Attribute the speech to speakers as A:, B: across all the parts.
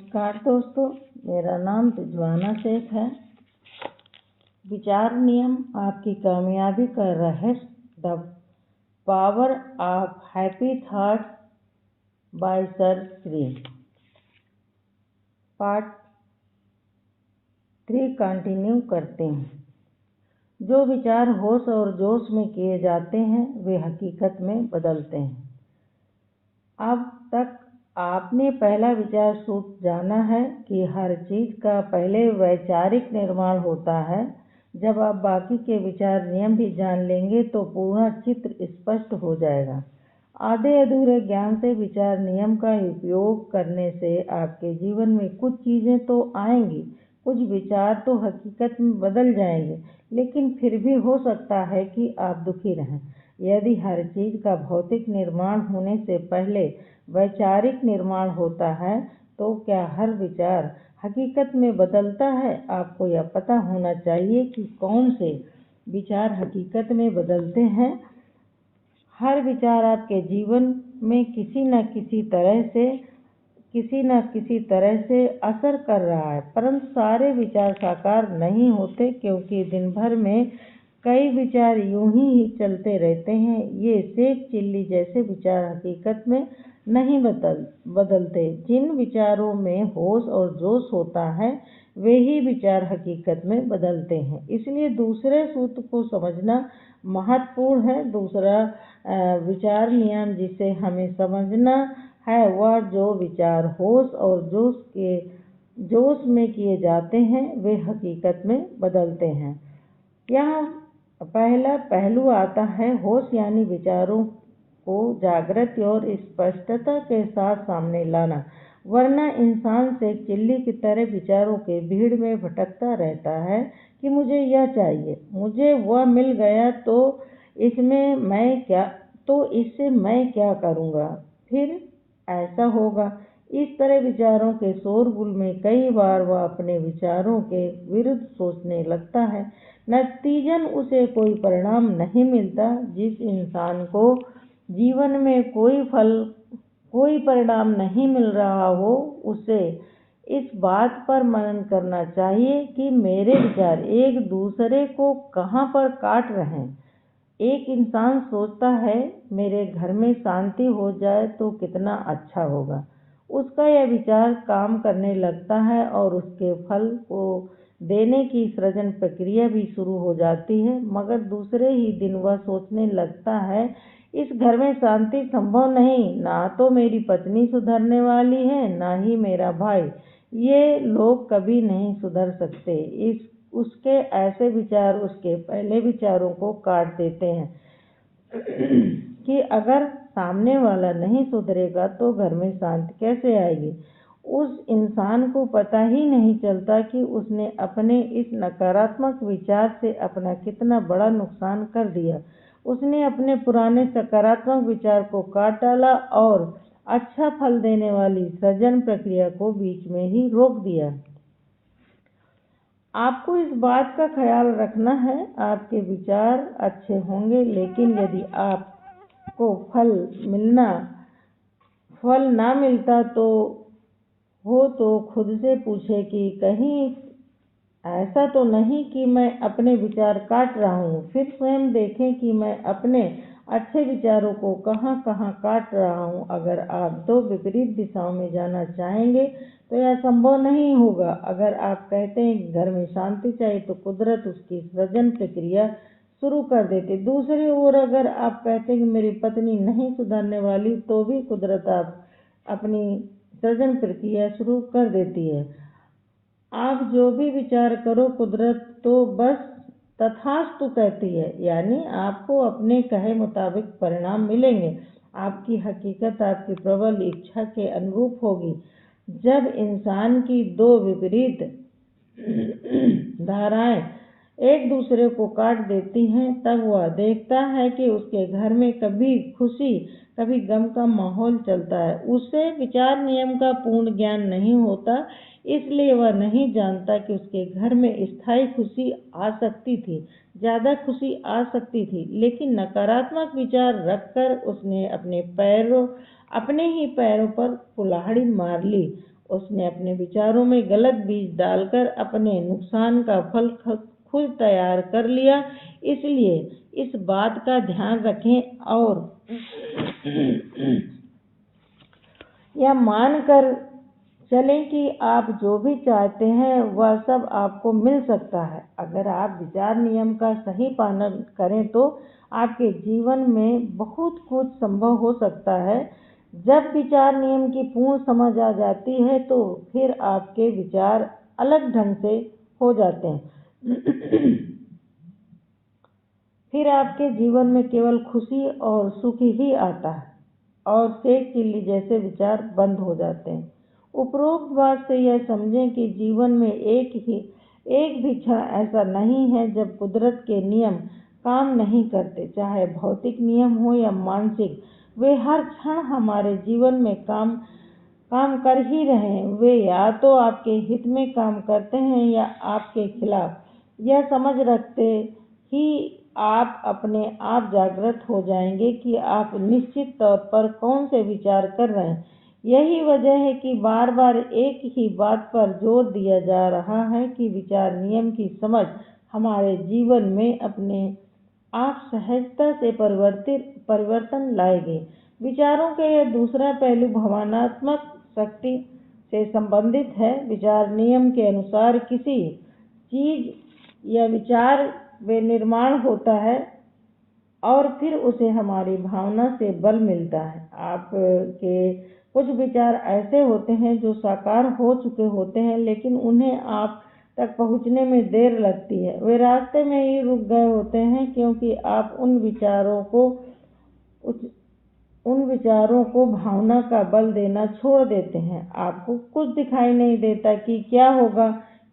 A: नमस्कार दोस्तों, मेरा नाम रिजवाना शेख है। विचार नियम आपकी कामयाबी का रहस्य, the power of happy thoughts bye sir Shri. Part 3 continue करते हैं। जो विचार होश और जोश में किए जाते हैं वे हकीकत में बदलते हैं। अब तक आपने पहला विचार सूत्र जाना है कि हर चीज का पहले वैचारिक निर्माण होता है। जब आप बाकी के विचार नियम भी जान लेंगे तो पूरा चित्र स्पष्ट हो जाएगा। आधे अधूरे ज्ञान से विचार नियम का उपयोग करने से आपके जीवन में कुछ चीजें तो आएंगी, कुछ विचार तो हकीकत में बदल जाएंगे, लेकिन फिर भी हो सकता है कि आप दुखी रहें। यदि हर चीज का भौतिक निर्माण होने से पहले वैचारिक निर्माण होता है तो क्या हर विचार हकीकत में बदलता है? आपको यह पता होना चाहिए कि कौन से विचार हकीकत में बदलते हैं। हर विचार आपके जीवन में किसी न किसी तरह से असर कर रहा है, परंतु सारे विचार साकार नहीं होते, क्योंकि दिन भर में कई विचार यूं ही चलते रहते हैं। ये सेक चिल्ली जैसे विचार हकीकत में नहीं बदलते। जिन विचारों में होश और जोश होता है वे ही विचार हकीकत में बदलते हैं। इसलिए दूसरे सूत्र को समझना महत्वपूर्ण है। दूसरा विचार नियम जिसे हमें समझना है वह जो विचार होश और जोश में किए जाते हैं वे हकीकत में बदलते हैं। यहाँ पहला पहलू आता है होश, यानी विचारों को जागृति और स्पष्टता के साथ सामने लाना, वरना इंसान से चिल्ली की तरह विचारों के भीड़ में भटकता रहता है कि मुझे यह चाहिए, मुझे वह मिल गया तो इससे मैं क्या करूँगा, फिर ऐसा होगा। इस तरह विचारों के शोरगुल में कई बार वह अपने विचारों के विरुद्ध सोचने लगता है। नतीजन उसे कोई परिणाम नहीं मिलता। जिस इंसान को जीवन में कोई परिणाम नहीं मिल रहा हो उसे इस बात पर मनन करना चाहिए कि मेरे विचार एक दूसरे को कहाँ पर काट रहे हैं। एक इंसान सोचता है मेरे घर में शांति हो जाए तो कितना अच्छा होगा। उसका यह विचार काम करने लगता है और उसके फल को देने की सृजन प्रक्रिया भी शुरू हो जाती है। मगर दूसरे ही दिन वह सोचने लगता है इस घर में शांति संभव नहीं, ना तो मेरी पत्नी सुधरने वाली है, ना ही मेरा भाई। ये लोग कभी नहीं सुधर सकते। उसके ऐसे विचार उसके पहले विचारों को काट देते हैं कि अगर सामने वाला नहीं सुधरेगा तो घर में शांति कैसे आएगी। उस इंसान को पता ही नहीं चलता कि उसने अपने इस नकारात्मक विचार से अपना कितना बड़ा नुकसान कर दिया। उसने अपने पुराने सकारात्मक विचार को काट डाला और अच्छा फल देने वाली सृजन प्रक्रिया को बीच में ही रोक दिया। आपको इस बात का ख्याल रखना है, आपके विचार अच्छे होंगे, लेकिन यदि आपको फल ना मिलता तो खुद से पूछे कि कहीं ऐसा तो नहीं कि मैं अपने विचार काट रहा हूँ। फिर स्वयं देखें कि मैं अपने अच्छे विचारों को कहाँ कहाँ काट रहा हूँ। अगर आप दो विपरीत दिशाओं में जाना चाहेंगे तो यह संभव नहीं होगा। अगर आप कहते हैं कि घर में शांति चाहिए तो कुदरत उसकी सृजन प्रक्रिया शुरू कर देती। दूसरी ओर अगर आप कहते हैं कि मेरी पत्नी नहीं सुधरने वाली तो भी कुदरत अपनी सृजन प्रक्रिया शुरू कर देती है। आप जो भी विचार करो कुदरत तो बस तथास्तु कहती है, यानी आपको अपने कहे मुताबिक परिणाम मिलेंगे। आपकी हकीकत आपकी प्रबल इच्छा के अनुरूप होगी। जब इंसान की दो विपरीत धाराएं एक दूसरे को काट देती हैं तब वह देखता है कि उसके घर में कभी खुशी कभी गम का माहौल चलता है। उसे विचार नियम का पूर्ण ज्ञान नहीं होता, इसलिए वह नहीं जानता कि उसके घर में स्थायी खुशी आ सकती थी, ज्यादा खुशी आ सकती थी, लेकिन नकारात्मक विचार रखकर उसने अपने ही पैरों पर कुल्हाड़ी मार ली। उसने अपने विचारों में गलत बीज डालकर अपने नुकसान का फल खुद तैयार कर लिया। इसलिए इस बात का ध्यान रखें और यह मानकर चलें कि आप जो भी चाहते हैं वह सब आपको मिल सकता है। अगर आप विचार नियम का सही पालन करें तो आपके जीवन में बहुत कुछ संभव हो सकता है। जब विचार नियम की पूर्ण समझ आ जाती है तो फिर आपके विचार अलग ढंग से हो जाते हैं। फिर आपके जीवन में केवल खुशी और सुख ही आता है और शेख चिल्ली जैसे विचार बंद हो जाते हैं। उपरोक्त बात से यह समझें कि जीवन में एक भी क्षण ऐसा नहीं है जब कुदरत के नियम काम नहीं करते, चाहे भौतिक नियम हो या मानसिक। वे हर क्षण हमारे जीवन में काम कर ही रहे हैं। वे या तो आपके हित में काम करते हैं या आपके खिलाफ। यह समझ रखते ही आप अपने आप जागृत हो जाएंगे कि आप निश्चित तौर पर कौन से विचार कर रहे हैं। यही वजह है कि बार बार एक ही बात पर जोर दिया जा रहा है कि विचार नियम की समझ हमारे जीवन में अपने आप सहजता से परिवर्तन लाएगी। विचारों का यह दूसरा पहलू भावनात्मक शक्ति से संबंधित है। विचार नियम के अनुसार किसी चीज या विचार वे निर्माण होता है और फिर उसे हमारी भावना से बल मिलता है। आपके कुछ विचार ऐसे होते हैं जो साकार हो चुके होते हैं, लेकिन उन्हें आप तक पहुंचने में देर लगती है। वे रास्ते में ही रुक गए होते हैं क्योंकि आप उन विचारों को भावना का बल देना छोड़ देते हैं। आपको कुछ दिखाई नहीं देता कि क्या होगा,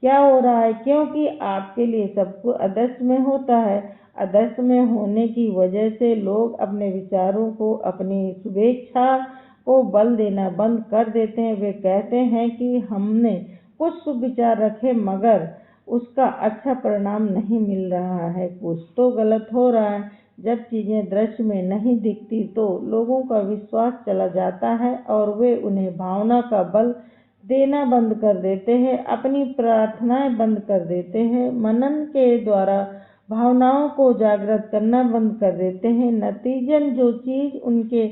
A: क्या हो रहा है, क्योंकि आपके लिए सब कुछ अदृश्य में होता है। अदृश्य में होने की वजह से लोग अपने विचारों को, अपनी शुभेच्छा को बल देना बंद कर देते हैं। वे कहते हैं कि हमने कुछ शुभ विचार रखे मगर उसका अच्छा परिणाम नहीं मिल रहा है, कुछ तो गलत हो रहा है। जब चीजें दृश्य में नहीं दिखती तो लोगों का विश्वास चला जाता है और वे उन्हें भावना का बल देना बंद कर देते हैं, अपनी प्रार्थनाएं बंद कर देते हैं, मनन के द्वारा भावनाओं को जागृत करना बंद कर देते हैं। नतीजन जो चीज उनके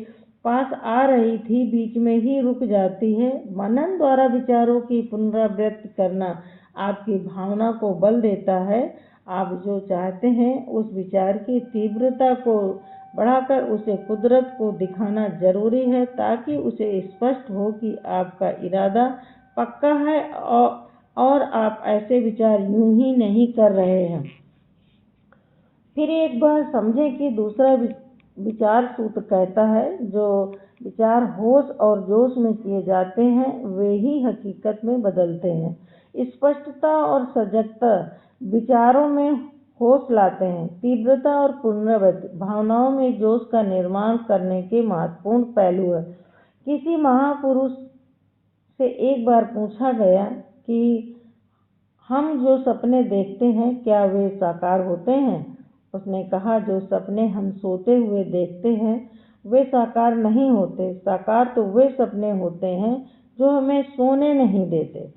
A: पास आ रही थी बीच में ही रुक जाती है। मनन द्वारा विचारों की पुनरावृत्ति करना आपकी भावना को बल देता है। आप जो चाहते हैं उस विचार की तीव्रता को बढ़ाकर उसे कुदरत को दिखाना जरूरी है ताकि उसे स्पष्ट हो कि आपका इरादा पक्का है और आप ऐसे विचार यूं ही नहीं कर रहे हैं। फिर एक बार समझें कि दूसरा विचार सूत्र कहता है जो विचार होश और जोश में किए जाते हैं वे ही हकीकत में बदलते हैं। स्पष्टता और सजगता विचारों में होश लाते हैं। तीव्रता और पुनरावृत्ति भावनाओं में जोश का निर्माण करने के महत्वपूर्ण पहलू है। किसी महापुरुष से एक बार पूछा गया कि हम जो सपने देखते हैं क्या वे साकार होते हैं? उसने कहा, जो सपने हम सोते हुए देखते हैं वे साकार नहीं होते। साकार तो वे सपने होते हैं जो हमें सोने नहीं देते।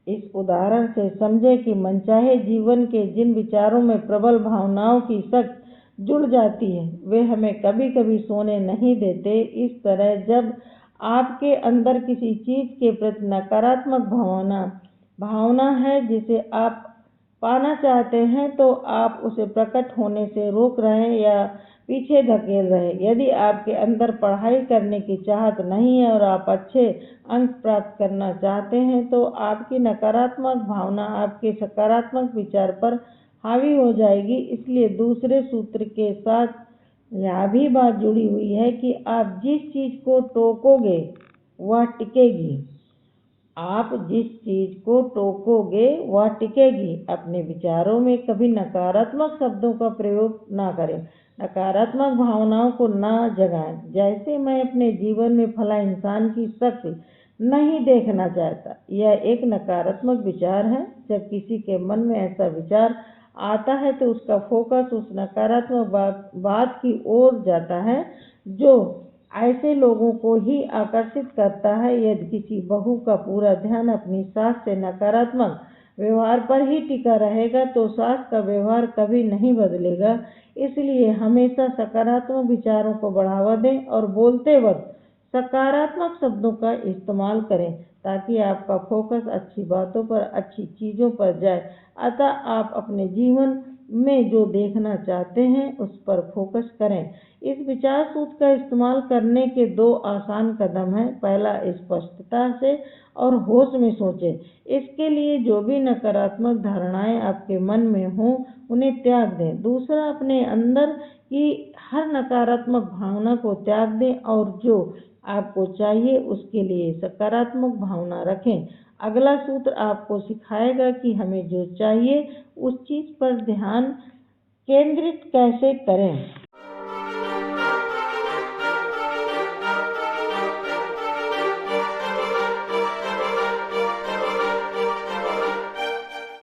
A: इस उदाहरण से समझे कि मनचाहे जीवन के जिन विचारों में प्रबल भावनाओं की शक्ति जुड़ जाती है वे हमें कभी कभी सोने नहीं देते। इस तरह जब आपके अंदर किसी चीज के प्रति नकारात्मक भावना है जिसे आप पाना चाहते हैं तो आप उसे प्रकट होने से रोक रहे हैं या पीछे धकेल रहे हैं। यदि आपके अंदर पढ़ाई करने की चाहत नहीं है और आप अच्छे अंक प्राप्त करना चाहते हैं तो आपकी नकारात्मक भावना आपके सकारात्मक विचार पर हावी हो जाएगी। इसलिए दूसरे सूत्र के साथ यह भी बात जुड़ी हुई है कि आप जिस चीज को टोकोगे वह टिकेगी। आप जिस चीज को टोकोगे वह टिकेगी। अपने विचारों में कभी नकारात्मक शब्दों का प्रयोग ना करें, नकारात्मक भावनाओं को ना जगाएं। जैसे मैं अपने जीवन में फला इंसान की शक्ति नहीं देखना चाहता, यह एक नकारात्मक विचार है। जब किसी के मन में ऐसा विचार आता है तो उसका फोकस उस नकारात्मक बात की ओर जाता है जो ऐसे लोगों को ही आकर्षित करता है। यदि किसी बहू का पूरा ध्यान अपनी सास से नकारात्मक व्यवहार पर ही टिका रहेगा तो सास का व्यवहार कभी नहीं बदलेगा। इसलिए हमेशा सकारात्मक विचारों को बढ़ावा दें और बोलते वक्त सकारात्मक शब्दों का इस्तेमाल करें ताकि आपका फोकस अच्छी बातों पर, अच्छी चीज़ों पर जाए। अतः आप अपने जीवन में जो देखना चाहते हैं उस पर फोकस करें। इस विचार सूत्र का इस्तेमाल करने के 2 आसान कदम हैं। पहला, स्पष्टता से और होश में सोचें। इसके लिए जो भी नकारात्मक धारणाएं आपके मन में हों उन्हें त्याग दें। दूसरा, अपने अंदर की हर नकारात्मक भावना को त्याग दें और जो आपको चाहिए उसके लिए सकारात्मक भावना रखें। अगला सूत्र आपको सिखाएगा कि हमें जो चाहिए उस चीज़ पर ध्यान केंद्रित कैसे करें।